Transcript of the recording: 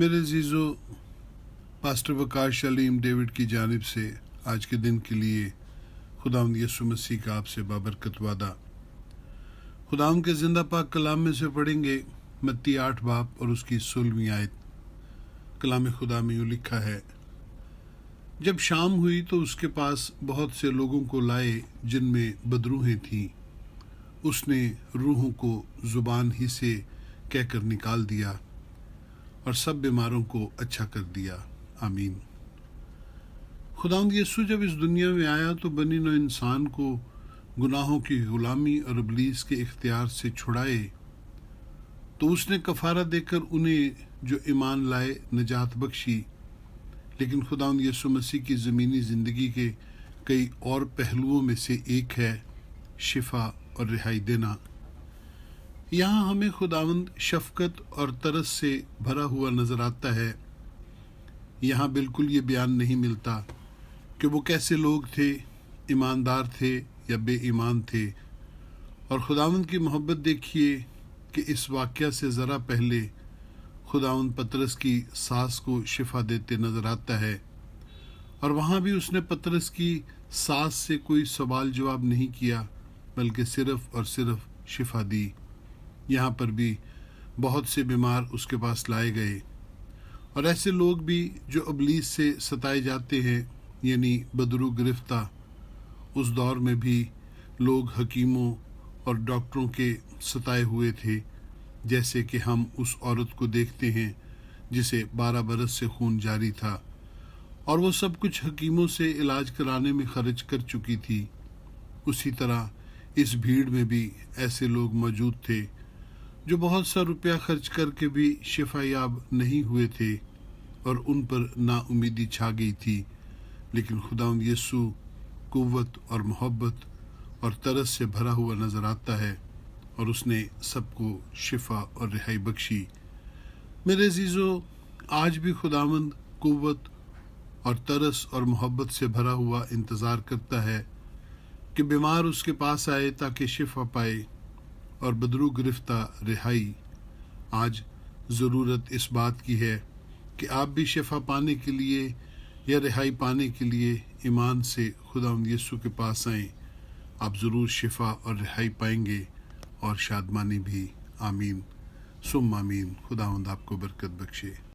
मेरे अजीज़ों, pastor Waqas Aleem David की जानिब से आज के दिन के लिए खुदावंद यीशु मसीह का आपसे बाबरकत वादा। खुदावंद के जिंदा पाक कलाम में से पढ़ेंगे मत्ती 8 बाब और उसकी 16वीं आयत। कलाम खुदा में यूँ लिखा है, जब शाम हुई तो उसके पास बहुत से लोगों को लाए जिनमें बदरूहें थीं। उसने रूहों को जुबान ही से कहकर निकाल दिया और सब बीमारों को अच्छा कर दिया। आमीन। खुदावंद यीशु जब इस दुनिया में आया तो बनी नौ इंसान को गुनाहों की गुलामी और इब्लीस के इख्तियार से छुड़ाए, तो उसने कफारा देकर उन्हें जो ईमान लाए निजात बख्शी। लेकिन खुदावंद यीशु मसीह की ज़मीनी ज़िंदगी के कई और पहलुओं में से एक है शिफा और रिहाई देना। यहाँ हमें खुदावंद शफकत और तरस से भरा हुआ नज़र आता है। यहाँ बिल्कुल ये बयान नहीं मिलता कि वो कैसे लोग थे, ईमानदार थे या बेईमान थे। और खुदावंद की मोहब्बत देखिए कि इस वाक़या से ज़रा पहले खुदावंद पतरस की सास को शिफा देते नज़र आता है, और वहाँ भी उसने पतरस की सास से कोई सवाल जवाब नहीं किया, बल्कि सिर्फ़ और सिर्फ शिफा दी। यहाँ पर भी बहुत से बीमार उसके पास लाए गए, और ऐसे लोग भी जो इब्लीस से सताए जाते हैं, यानी बदरू गिरफ्ता। उस दौर में भी लोग हकीमों और डॉक्टरों के सताए हुए थे, जैसे कि हम उस औरत को देखते हैं जिसे 12 बरस से खून जारी था और वो सब कुछ हकीमों से इलाज कराने में खर्च कर चुकी थी। उसी तरह इस भीड़ में भी ऐसे लोग मौजूद थे जो बहुत सा रुपया खर्च करके भी शिफायाब नहीं हुए थे और उन पर नाउमीदी छा गई थी। लेकिन खुदावंद यीशु कुव्वत और मोहब्बत और तरस से भरा हुआ नज़र आता है, और उसने सबको शिफा और रिहाई बख्शी। मेरे अजीज़ों, आज भी खुदावंद कुव्वत और तरस और मोहब्बत से भरा हुआ इंतज़ार करता है कि बीमार उसके पास आए ताकि शिफा पाए और बदरू गिरफ्ता रिहाई। आज ज़रूरत इस बात की है कि आप भी शिफा पाने के लिए या रिहाई पाने के लिए ईमान से खुदावंद यीशु के पास आएं। आप ज़रूर शिफा और रिहाई पाएंगे और शादमानी भी। आमीन सुम आमीन। खुदावंद आपको बरकत बख्शे।